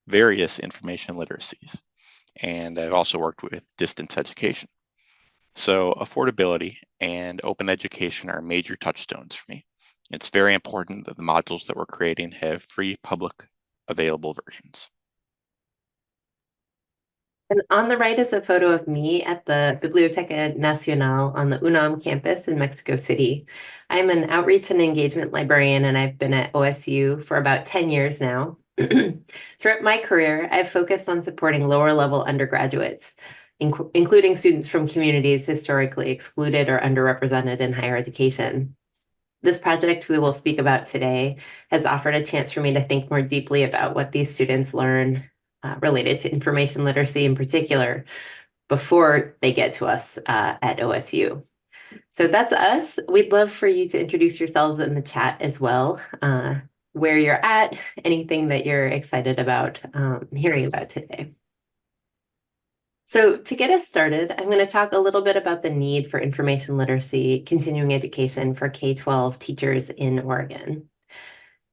various information literacies. And I've also worked with distance education. So affordability and open education are major touchstones for me. It's very important that the modules that we're creating have free public available versions. And on the right is a photo of me at the Biblioteca Nacional on the UNAM campus in Mexico City. I'm an outreach and engagement librarian, and I've been at OSU for about 10 years now. Throughout my career, I've focused on supporting lower level undergraduates, including students from communities historically excluded or underrepresented in higher education. This project we will speak about today has offered a chance for me to think more deeply about what these students learn related to information literacy in particular before they get to us at OSU. So that's us. We'd love for you to introduce yourselves in the chat as well, where you're at, anything that you're excited about hearing about today. So to get us started, I'm going to talk a little bit about the need for information literacy continuing education for K-12 teachers in Oregon.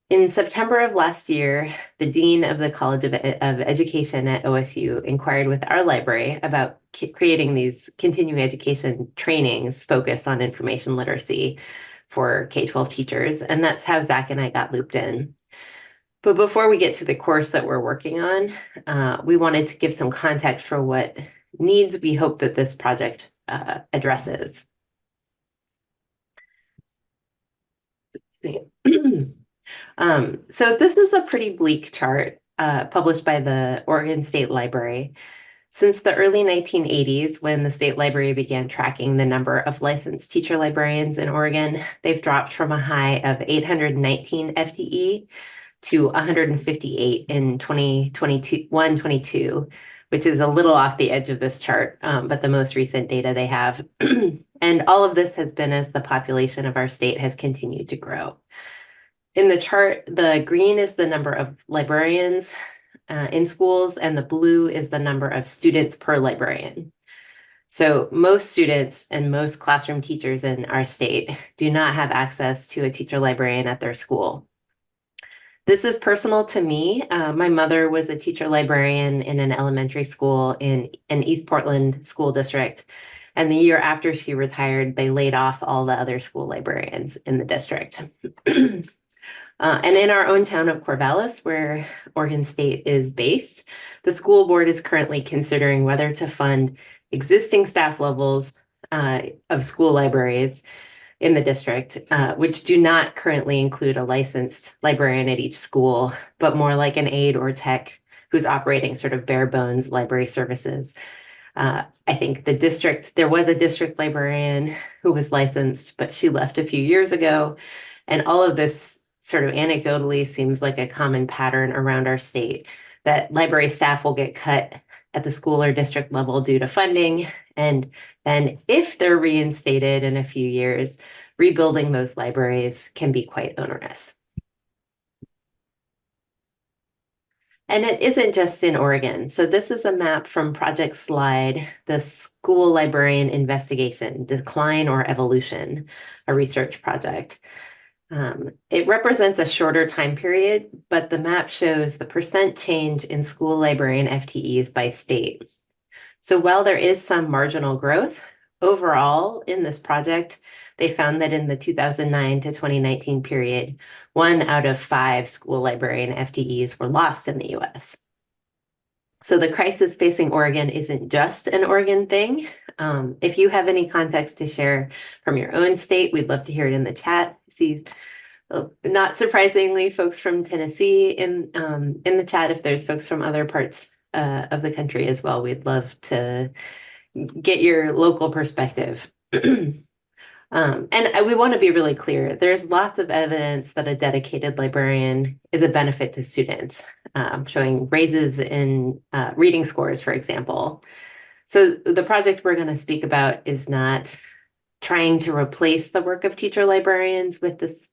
In September of last year, the Dean of the College of Education at OSU inquired with our library about creating these continuing education trainings focused on information literacy for K-12 teachers, and that's how Zach and I got looped in. But before we get to the course that we're working on, we wanted to give some context for what needs we hope that this project addresses. So this is a pretty bleak chart published by the Oregon State Library. Since the early 1980s, when the state library began tracking the number of licensed teacher librarians in Oregon, they've dropped from a high of 819 FTE to 158 in 2021-22, which is a little off the edge of this chart, but the most recent data they have. And all of this has been as the population of our state has continued to grow. In the chart, the green is the number of librarians in schools, and the blue is the number of students per librarian. So most students and most classroom teachers in our state do not have access to a teacher librarian at their school. This is personal to me. My mother was a teacher librarian in an elementary school in an East Portland school district. And the year after she retired, they laid off all the other school librarians in the district. And in our own town of Corvallis, where Oregon State is based, the school board is currently considering whether to fund existing staff levels of school libraries in the district, which do not currently include a licensed librarian at each school, but more like an aide or tech who's operating sort of bare bones library services. I think there was a district librarian who was licensed, but she left a few years ago. And all of this sort of anecdotally seems like a common pattern around our state, that library staff will get cut at the school or district level due to funding. And then if they're reinstated in a few years, rebuilding those libraries can be quite onerous. And it isn't just in Oregon. So this is a map from Project Slide, the School Librarian Investigation, Decline or Evolution, a research project. It represents a shorter time period, but the map shows the percent change in school librarian FTEs by state. So while there is some marginal growth, overall in this project, they found that in the 2009 to 2019 period, 1 out of 5 school librarian FTEs were lost in the US. So the crisis facing Oregon isn't just an Oregon thing. If you have any context to share from your own state, we'd love to hear it in the chat. See, not surprisingly, folks from Tennessee in the chat. If there's folks from other parts of the country as well, we'd love to get your local perspective. And we want to be really clear. There's lots of evidence that a dedicated librarian is a benefit to students, showing raises in reading scores, for example. So the project we're going to speak about is not trying to replace the work of teacher librarians with this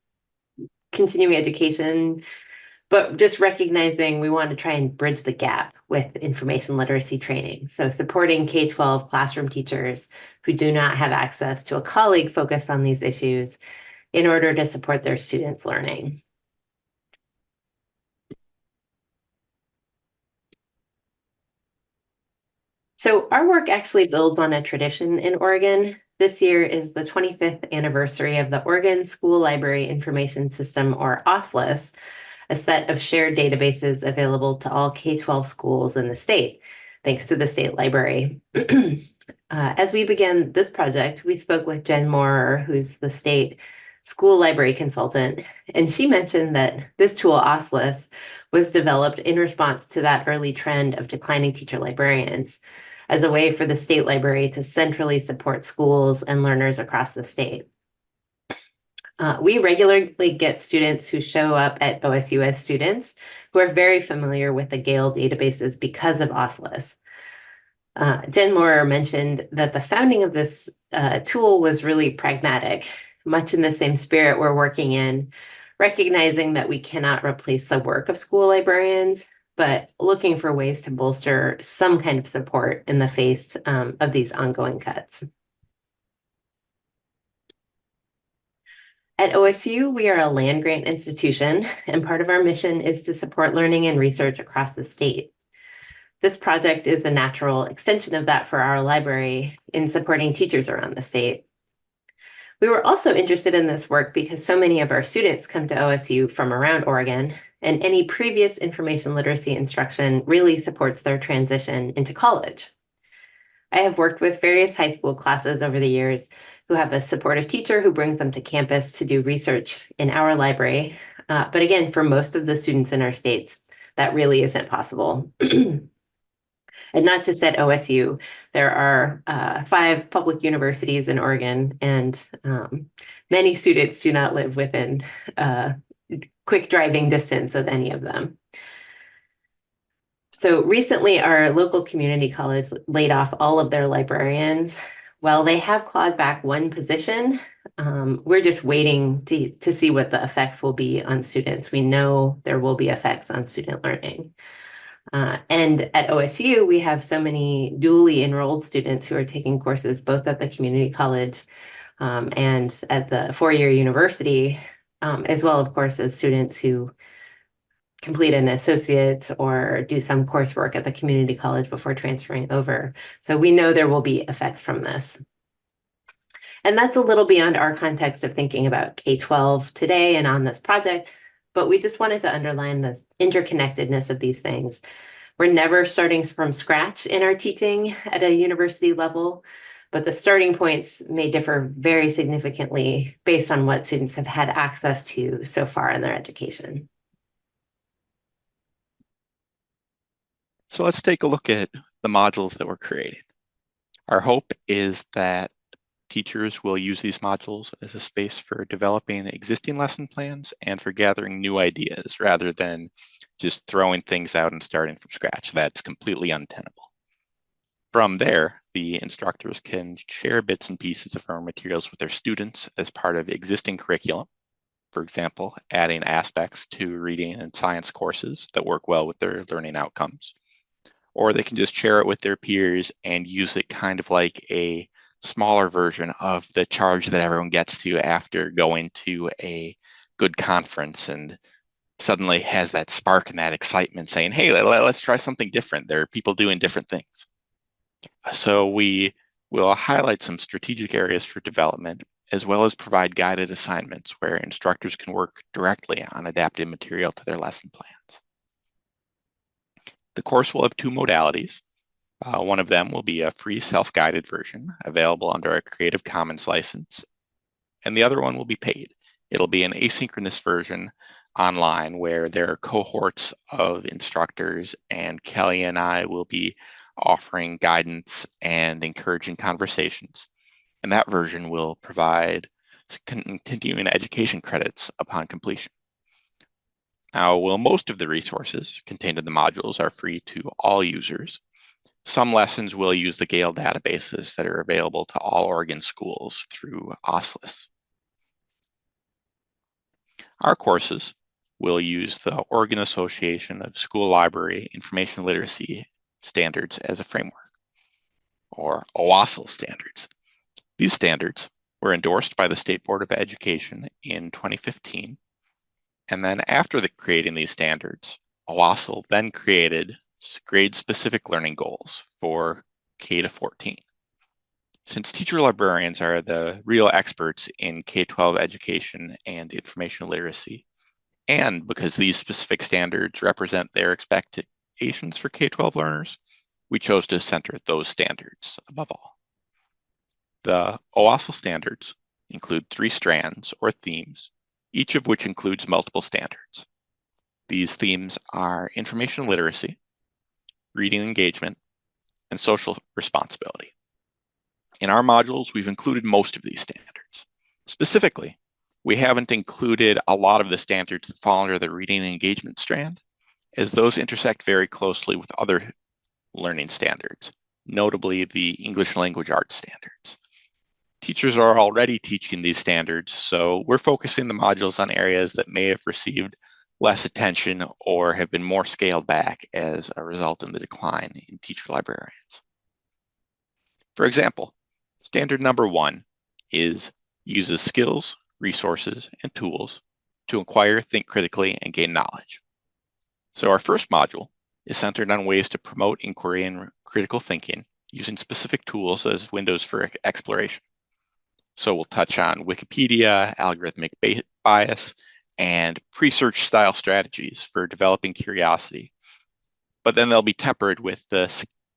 continuing education, but just recognizing we want to try and bridge the gap with information literacy training. So supporting K-12 classroom teachers who do not have access to a colleague focused on these issues in order to support their students' learning. So our work actually builds on a tradition in Oregon. This year is the 25th anniversary of the Oregon School Library Information System, or OSLIS, a set of shared databases available to all K-12 schools in the state, thanks to the state library. As we began this project, we spoke with Jen Moore, who's the state school library consultant, and she mentioned that this tool, OSLIS, was developed in response to that early trend of declining teacher librarians as a way for the state library to centrally support schools and learners across the state. We regularly get students who show up at OSU as students who are very familiar with the Gale databases because of OSLIS. Jen Moore mentioned that the founding of this tool was really pragmatic, much in the same spirit we're working in, recognizing that we cannot replace the work of school librarians, but looking for ways to bolster some kind of support in the face of these ongoing cuts. At OSU, we are a land grant institution, and part of our mission is to support learning and research across the state. This project is a natural extension of that for our library in supporting teachers around the state. We were also interested in this work because so many of our students come to OSU from around Oregon, and any previous information literacy instruction really supports their transition into college. I have worked with various high school classes over the years who have a supportive teacher who brings them to campus to do research in our library. But again, for most of the students in our states, that really isn't possible. And not just at OSU, there are 5 public universities in Oregon, and many students do not live within quick driving distance of any of them. So recently, our local community college laid off all of their librarians. While they have clawed back one position, we're just waiting to see what the effects will be on students. We know there will be effects on student learning. And at OSU, we have so many dually enrolled students who are taking courses both at the community college and at the four-year university, as well, of course, as students who complete an associate's or do some coursework at the community college before transferring over. So we know there will be effects from this. And that's a little beyond our context of thinking about K-12 today and on this project, but we just wanted to underline the interconnectedness of these things. We're never starting from scratch in our teaching at a university level, but the starting points may differ very significantly based on what students have had access to so far in their education. So let's take a look at the modules that were created. Our hope is that teachers will use these modules as a space for developing existing lesson plans and for gathering new ideas rather than just throwing things out and starting from scratch. That's completely untenable. From there, the instructors can share bits and pieces of our materials with their students as part of existing curriculum. For example, adding aspects to reading and science courses that work well with their learning outcomes. Or they can just share it with their peers and use it kind of like a smaller version of the charge that everyone gets to after going to a good conference and suddenly has that spark and that excitement saying, hey, let's try something different. There are people doing different things. So we will highlight some strategic areas for development, as well as provide guided assignments where instructors can work directly on adapted material to their lesson plans. The course will have 2 modalities. One of them will be a free self-guided version available under a Creative Commons license, and the other one will be paid. It'll be an asynchronous version online where there are cohorts of instructors, and Kelly and I will be offering guidance and encouraging conversations. And that version will provide continuing education credits upon completion. Now, while most of the resources contained in the modules are free to all users, some lessons will use the Gale databases that are available to all Oregon schools through OSLIS. Our courses will use the Oregon Association of School Library Information Literacy standards as a framework, or OASL standards. These standards were endorsed by the State Board of Education in 2015. And then after creating these standards, OASL then created grade-specific learning goals for K-14. Since teacher librarians are the real experts in K-12 education and information literacy, and because these specific standards represent their expectations for K-12 learners, we chose to center those standards above all. The OASL standards include 3 strands or themes, each of which includes multiple standards. These themes are information literacy, reading engagement, and social responsibility. In our modules, we've included most of these standards. Specifically, we haven't included a lot of the standards that fall under the reading and engagement strand, as those intersect very closely with other learning standards, notably the English language arts standards. Teachers are already teaching these standards, so we're focusing the modules on areas that may have received less attention or have been more scaled back as a result in the decline in teacher librarians. For example, standard number 1 uses skills, resources, and tools to acquire, think critically, and gain knowledge. So our first module is centered on ways to promote inquiry and critical thinking using specific tools as windows for exploration. So we'll touch on Wikipedia, algorithmic bias, and pre-search style strategies for developing curiosity. But then they'll be tempered with the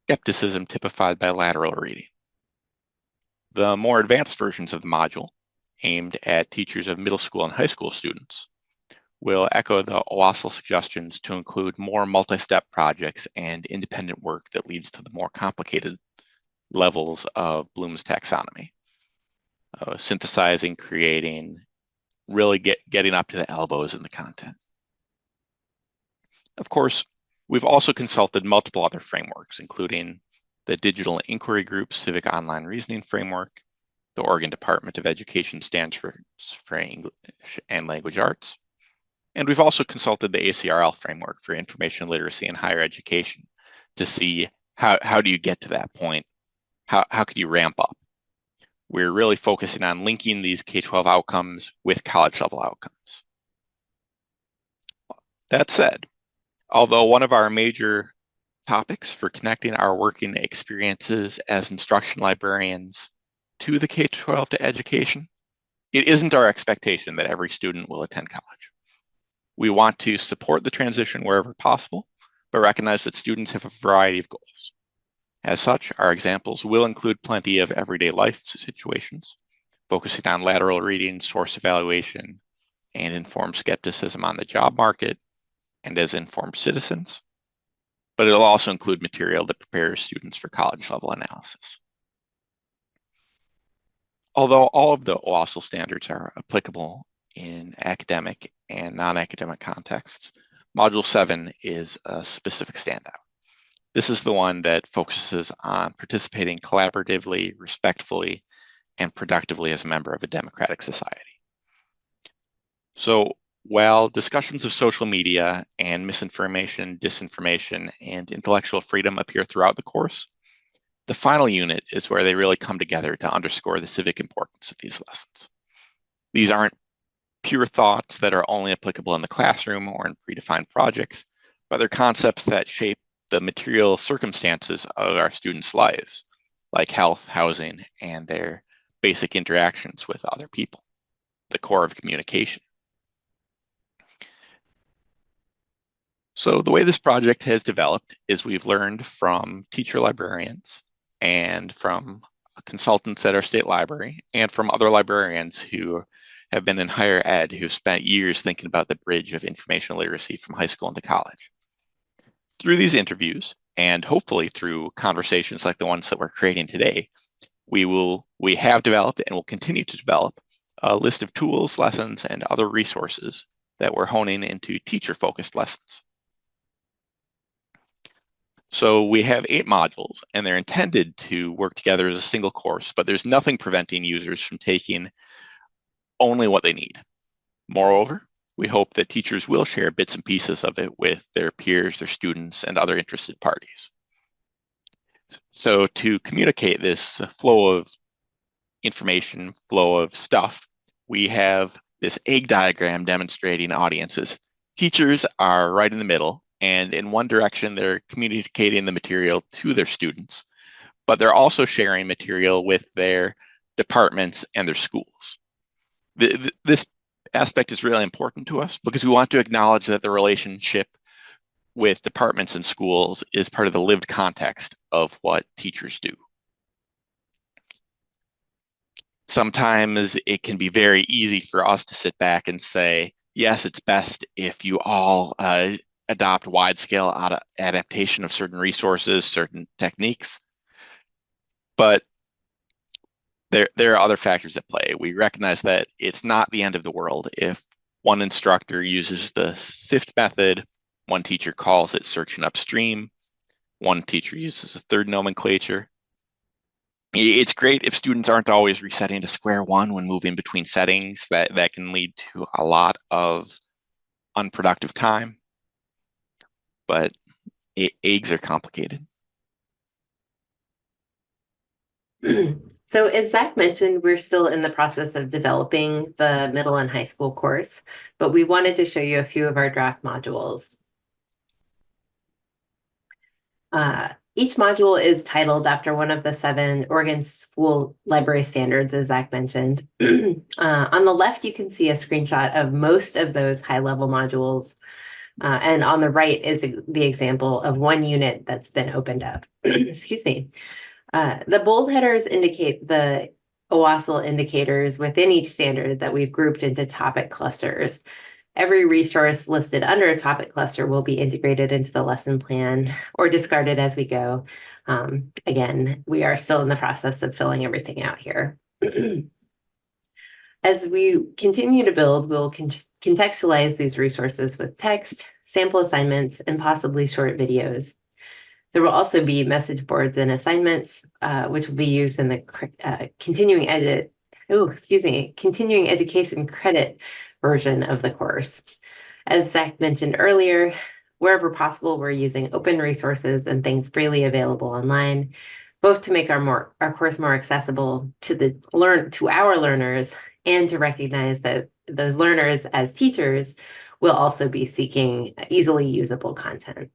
skepticism typified by lateral reading. The more advanced versions of the module, aimed at teachers of middle school and high school students, will echo the OASL suggestions to include more multi-step projects and independent work that leads to the more complicated levels of Bloom's taxonomy. Synthesizing, creating, really getting up to the elbows in the content. Of course, we've also consulted multiple other frameworks, including the Digital Inquiry Group Civic Online Reasoning Framework, the Oregon Department of Education Standards for English and Language Arts, and we've also consulted the ACRL framework for information literacy in higher education to see how do you get to that point? How could you ramp up? We're really focusing on linking these K-12 outcomes with college level outcomes. That said, although one of our major topics for connecting our working experiences as instruction librarians to the K-12 to education, it isn't our expectation that every student will attend college. We want to support the transition wherever possible, but recognize that students have a variety of goals. As such, our examples will include plenty of everyday life situations, focusing on lateral reading, source evaluation, and informed skepticism on the job market and as informed citizens. But it'll also include material that prepares students for college level analysis. Although all of the OASL standards are applicable in academic and non-academic contexts, Module 7 is a specific standout. This is the one that focuses on participating collaboratively, respectfully, and productively as a member of a democratic society. So while discussions of social media and misinformation, disinformation, and intellectual freedom appear throughout the course, the final unit is where they really come together to underscore the civic importance of these lessons. These aren't pure thoughts that are only applicable in the classroom or in predefined projects, but they're concepts that shape the material circumstances of our students' lives, like health, housing, and their basic interactions with other people, the core of communication. So the way this project has developed is we've learned from teacher librarians and from consultants at our state library and from other librarians who have been in higher ed who've spent years thinking about the bridge of information literacy from high school into college. Through these interviews, and hopefully through conversations like the ones that we're creating today, we have developed and will continue to develop a list of tools, lessons, and other resources that we're honing into teacher-focused lessons. So we have 8 modules, and they're intended to work together as a single course, but there's nothing preventing users from taking only what they need. Moreover, we hope that teachers will share bits and pieces of it with their peers, their students, and other interested parties. So to communicate this flow of information, flow of stuff, we have this egg diagram demonstrating audiences. Teachers are right in the middle, and in one direction, they're communicating the material to their students. but they're also sharing material with their departments and their schools. This aspect is really important to us because we want to acknowledge that the relationship with departments and schools is part of the lived context of what teachers do. Sometimes it can be very easy for us to sit back and say, yes, it's best if you all adopt wide-scale adaptation of certain resources, certain techniques. But there are other factors at play. We recognize that it's not the end of the world if one instructor uses the SIFT method, one teacher calls it search and upstream, one teacher uses a third nomenclature. It's great if students aren't always resetting to square one when moving between settings. That can lead to a lot of unproductive time, but eggs are complicated. So as Zach mentioned, we're still in the process of developing the middle and high school course, but we wanted to show you a few of our draft modules. Each module is titled after one of the 7 Oregon School Library Standards, as Zach mentioned. On the left, you can see a screenshot of most of those high-level modules. And on the right is the example of one unit that's been opened up. Excuse me. The bold headers indicate the OWASL indicators within each standard that we've grouped into topic clusters. Every resource listed under a topic cluster will be integrated into the lesson plan or discarded as we go. Again, we are still in the process of filling everything out here. As we continue to build, we'll contextualize these resources with text, sample assignments, and possibly short videos. There will also be message boards and assignments, which will be used in the continuing education credit version of the course. As Zach mentioned earlier, wherever possible, we're using open resources and things freely available online, both to make our course more accessible to our learners and to recognize that those learners as teachers will also be seeking easily usable content.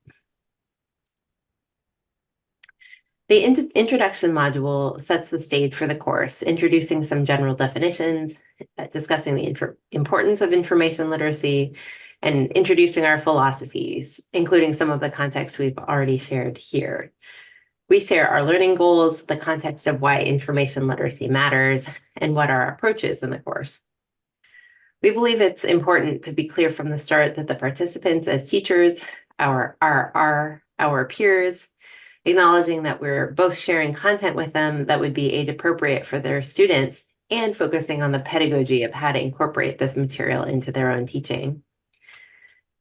The introduction module sets the stage for the course, introducing some general definitions, discussing the importance of information literacy, and introducing our philosophies, including some of the context we've already shared here. We share our learning goals, the context of why information literacy matters, and what our approach is in the course. We believe it's important to be clear from the start that the participants as teachers are our peers, acknowledging that we're both sharing content with them that would be age appropriate for their students and focusing on the pedagogy of how to incorporate this material into their own teaching.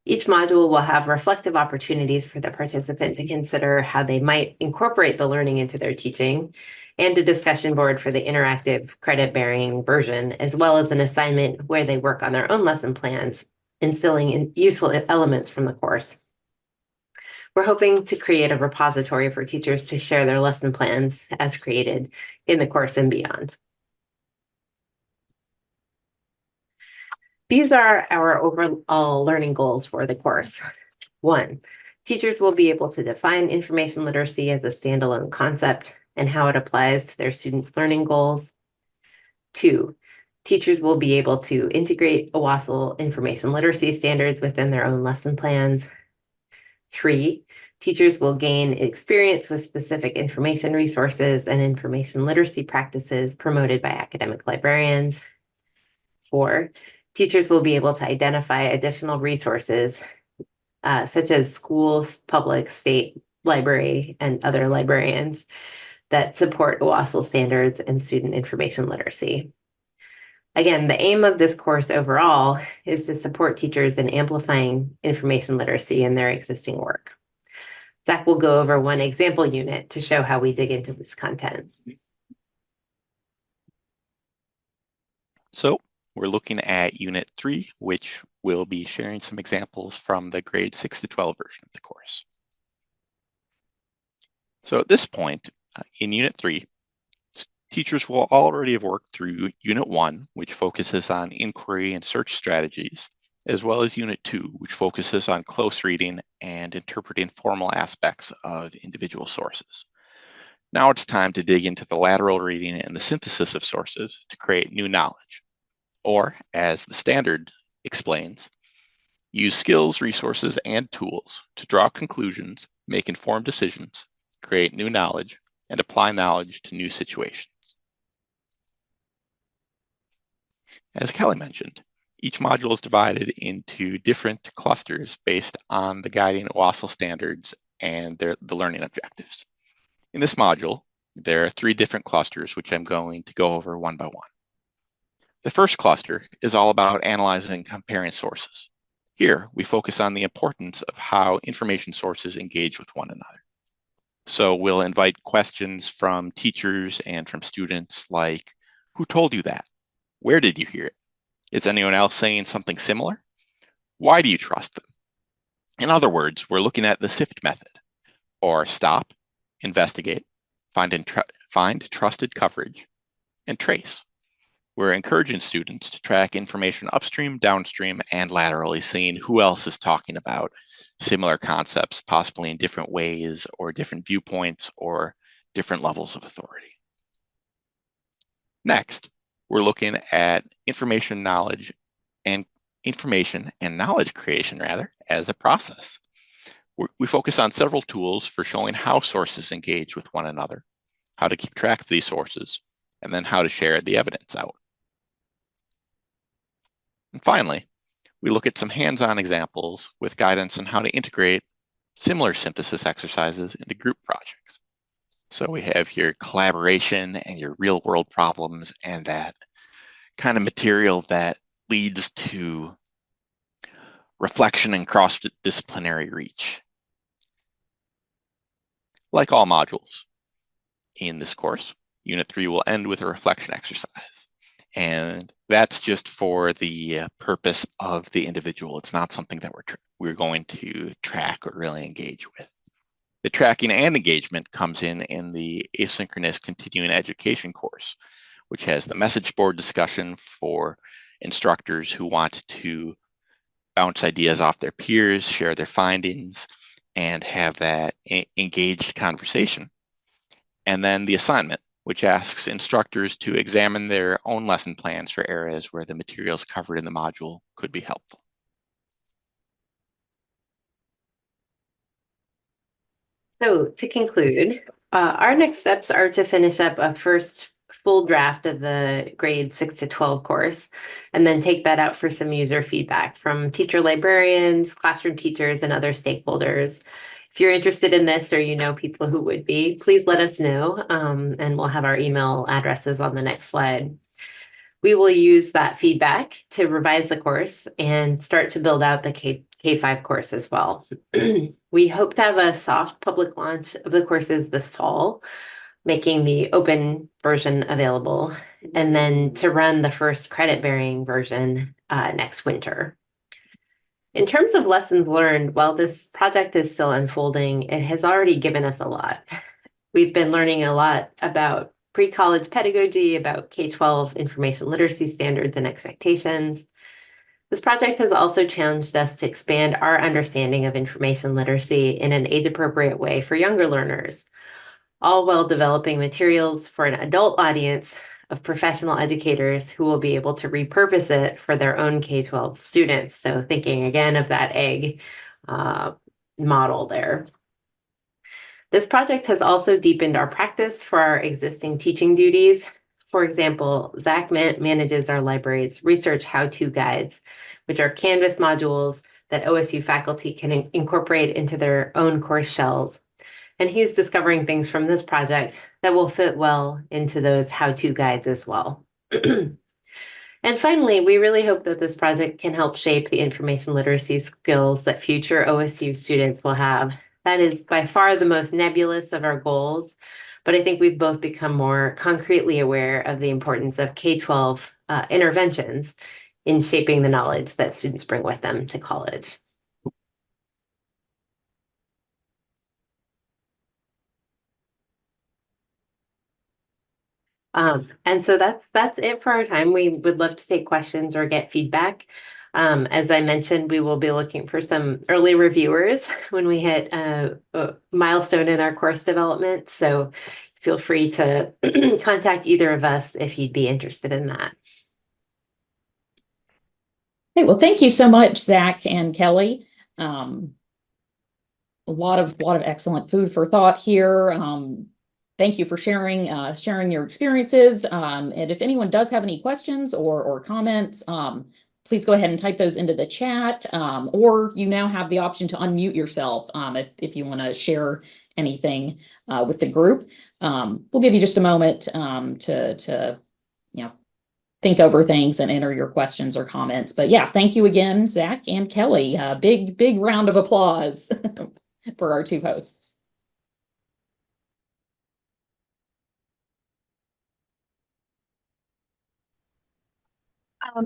Each module will have reflective opportunities for the participant to consider how they might incorporate the learning into their teaching, and a discussion board for the interactive credit-bearing version, as well as an assignment where they work on their own lesson plans, instilling in useful elements from the course. We're hoping to create a repository for teachers to share their lesson plans as created in the course and beyond. These are our overall learning goals for the course. 1, teachers will be able to define information literacy as a standalone concept and how it applies to their students' learning goals. 2, teachers will be able to integrate OWASL information literacy standards within their own lesson plans. 3, teachers will gain experience with specific information resources and information literacy practices promoted by academic librarians. 4, teachers will be able to identify additional resources, such as schools, public, state, library, and other librarians that support OWASL standards and student information literacy. Again, the aim of this course overall is to support teachers in amplifying information literacy in their existing work. Zach will go over one example unit to show how we dig into this content. So we're looking at Unit 3, which will be sharing some examples from the grade 6 to 12 version of the course. So at this point, in Unit 3, teachers will already have worked through Unit 1, which focuses on inquiry and search strategies, as well as Unit 2, which focuses on close reading and interpreting formal aspects of individual sources. Now it's time to dig into the lateral reading and the synthesis of sources to create new knowledge. Or, as the standard explains, use skills, resources, and tools to draw conclusions, make informed decisions, create new knowledge, and apply knowledge to new situations. As Kelly mentioned, each module is divided into different clusters based on the guiding WASL standards and the learning objectives. In this module, there are 3 different clusters, which I'm going to go over one by one. The first cluster is all about analyzing and comparing sources. Here, we focus on the importance of how information sources engage with one another. So we'll invite questions from teachers and from students like, who told you that? Where did you hear it? Is anyone else saying something similar? Why do you trust them? In other words, we're looking at the SIFT method, or stop, investigate, find trusted coverage, and trace. We're encouraging students to track information upstream, downstream, and laterally, seeing who else is talking about similar concepts, possibly in different ways or different viewpoints or different levels of authority. Next, we're looking at information and knowledge creation as a process. We focus on several tools for showing how sources engage with one another, how to keep track of these sources, and then how to share the evidence out. And finally, we look at some hands-on examples with guidance on how to integrate similar synthesis exercises into group projects. So we have here collaboration and your real-world problems and that kind of material that leads to reflection and cross-disciplinary reach. Like all modules in this course, Unit 3 will end with a reflection exercise. And that's just for the purpose of the individual. It's not something that we're going to track or really engage with. The tracking and engagement comes in the asynchronous continuing education course, which has the message board discussion for instructors who want to bounce ideas off their peers, share their findings, and have that engaged conversation. And then the assignment, which asks instructors to examine their own lesson plans for areas where the materials covered in the module could be helpful. So to conclude, our next steps are to finish up a first full draft of the grade 6 to 12 course, and then take that out for some user feedback from teacher librarians, classroom teachers, and other stakeholders. If you're interested in this or you know people who would be, please let us know, and we'll have our email addresses on the next slide. We will use that feedback to revise the course and start to build out the K-5 course as well. We hope to have a soft public launch of the courses this fall, making the open version available, and then to run the first credit-bearing version next winter. In terms of lessons learned, while this project is still unfolding, it has already given us a lot. We've been learning a lot about pre-college pedagogy, about K-12 information literacy standards and expectations. This project has also challenged us to expand our understanding of information literacy in an age-appropriate way for younger learners, all while developing materials for an adult audience of professional educators who will be able to repurpose it for their own K-12 students. So thinking again of that egg model there. This project has also deepened our practice for our existing teaching duties. For example, Zach manages our library's research how-to guides, which are Canvas modules that OSU faculty can incorporate into their own course shells. And he's discovering things from this project that will fit well into those how-to guides as well. And finally, we really hope that this project can help shape the information literacy skills that future OSU students will have. That is by far the most nebulous of our goals, but I think we've both become more concretely aware of the importance of K-12 interventions in shaping the knowledge that students bring with them to college. And so that's it for our time. We would love to take questions or get feedback. As I mentioned, we will be looking for some early reviewers when we hit a milestone in our course development. So if feel free to contact either of us if you'd be interested in that. Hey, well, thank you so much, Zach and Kelly. Um, a lot of excellent food for thought here. Thank you for sharing your experiences. And if anyone does have any questions or comments, please go ahead and type those into the chat. Or you now have the option to unmute yourself if you want to share anything with the group. We'll give you just a moment to think over things and enter your questions or comments. But yeah, thank you again, Zach and Kelly. Big round of applause for our two hosts.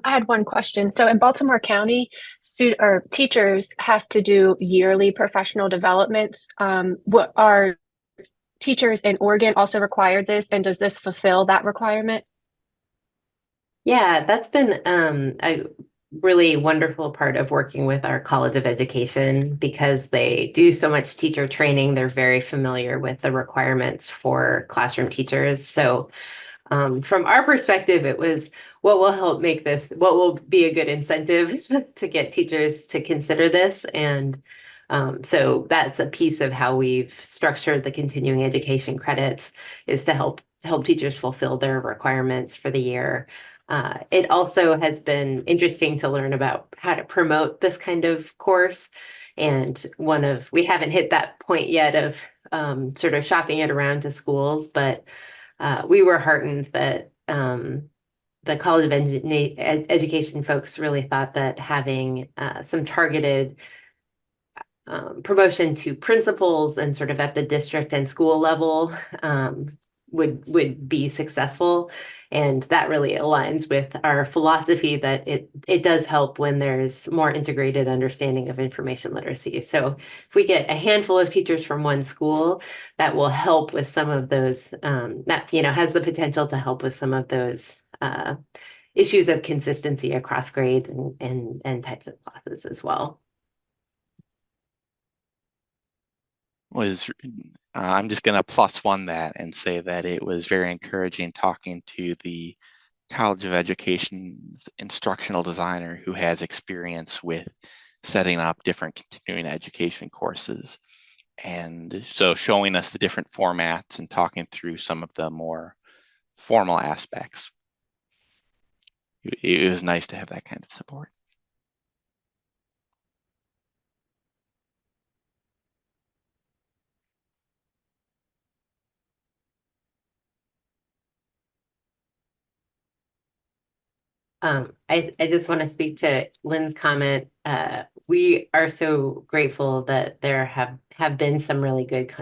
I had one question. So in Baltimore County, teachers have to do yearly professional developments. What are teachers in Oregon also required this, and does this fulfill that requirement? Yeah, that's been a really wonderful part of working with our College of Education because they do so much teacher training. They're very familiar with the requirements for classroom teachers. So from our perspective, it was what will help make this, what will be a good incentive to get teachers to consider this. And so that's a piece of how we've structured the continuing education credits is to help teachers fulfill their requirements for the year. It also has been interesting to learn about how to promote this kind of course. And we haven't hit that point yet of sort of shopping it around to schools, but we were heartened that the College of Education folks really thought that having some targeted promotion to principals and sort of at the district and school level would be successul. And that really aligns with our philosophy that it does help when there's more integrated understanding of information literacy. So if we get a handful of teachers from one school, that will help with some of those, that has the potential to help with some of those issues of consistency across grades and types of classes as well. I'm just going to +1 that and say that it was very encouraging talking to the College of Education's instructional designer who has experience with setting up different continuing education courses. And so showing us the different formats and talking through some of the more formal aspects. It was nice to have that kind of support. I just want to speak to Lynn's comment. We are so grateful that there have been some really good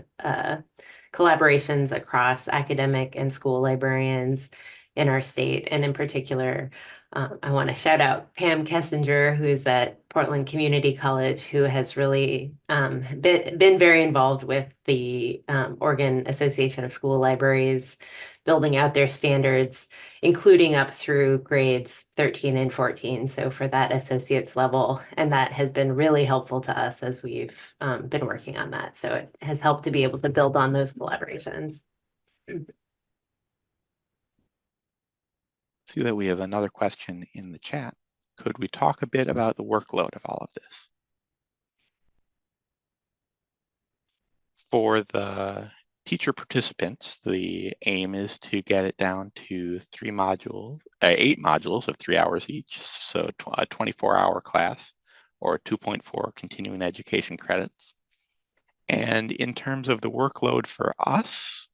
collaborations across academic and school librarians in our state. And in particular, I want to shout out Pam Kessinger, who is at Portland Community College, who has really been very involved with the Oregon Association of School Libraries, building out their standards, including up through grades 13 and 14. So for that associate's level, and that has been really helpful to us as we've been working on that. So it has helped to be able to build on those collaborations. See that we have another question in the chat. Could we talk a bit about the workload of all of this? For the teacher participants, the aim is to get it down to 8 modules of 3 hours each, so a 24-hour class or 2.4 continuing education credits. And in terms of the workload for us,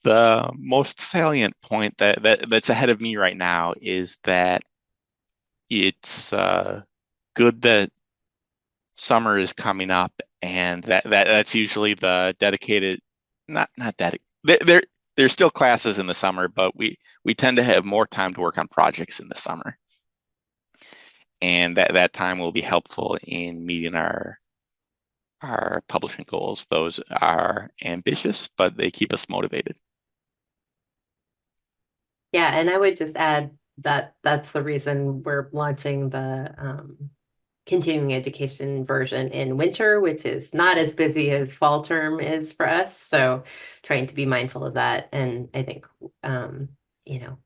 the most salient point that's ahead of me right now is that it's good that summer is coming up, and that's usually the dedicated, not dedicated. There's still classes in the summer, but we tend to have more time to work on projects in the summer, and that time will be helpful in meeting our publishing goals. Those are ambitious, but they keep us motivated. Yeah, and I would just add that that's the reason we're launching the continuing education version in winter, which is not as busy as fall term is for us. So trying to be mindful of that. And I think,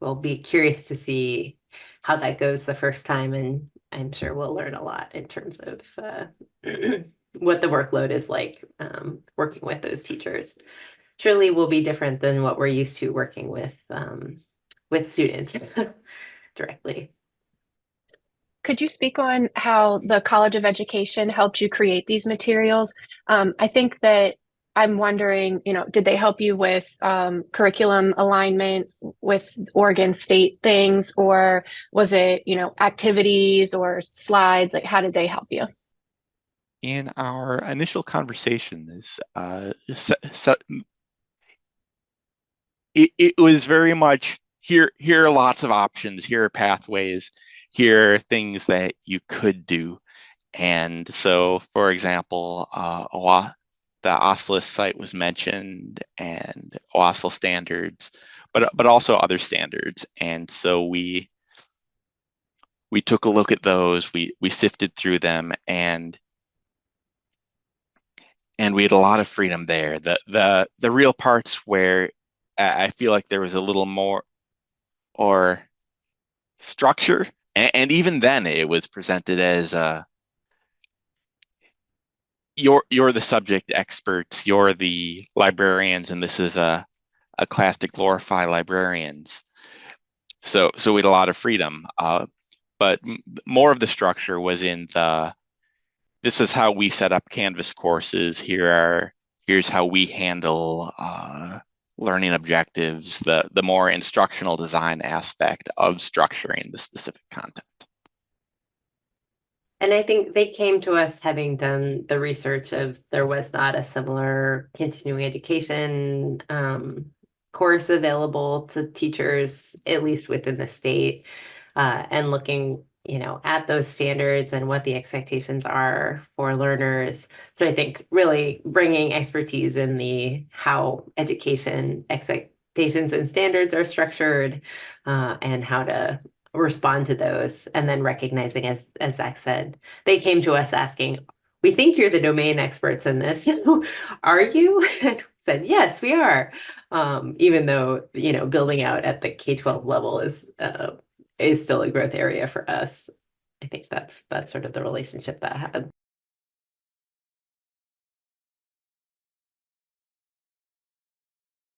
we'll be curious to see how that goes the first time. And I'm sure we'll learn a lot in terms of what the workload is like working with those teachers. Surely will be different than what we're used to working with students directly. Could you speak on how the College of Education helped you create these materials? I think that I'm wondering, did they help you with curriculum alignment with Oregon State things, or was it, activities or slides? Like, how did they help you? In our initial conversations, it was very much here are lots of options, here are pathways, here are things that you could do. And so, for example, the OSLIS site was mentioned, and OSL standards, but also other standards. And so we took a look at those, we sifted through them, and we had a lot of freedom there. The real parts where I feel like there was a little more or structure, and even then it was presented as you're the subject experts, you're the librarians, and this is a class to glorify librarians. So we had a lot of freedom, but more of the structure was in this is how we set up Canvas courses. Here's how we handle learning objectives, the more instructional design aspect of structuring the specific content. And I think they came to us having done the research of there was not a similar continuing education course available to teachers, at least within the state, and looking, at those standards and what the expectations are for learners. So I think really bringing expertise in the how education expectations and standards are structured, and how to respond to those, and then recognizing, as Zach said, they came to us asking, we think you're the domain experts in this. Are you? And we said, yes, we are. Even though, building out at the K-12 level is still a growth area for us. I think that's sort of the relationship that had.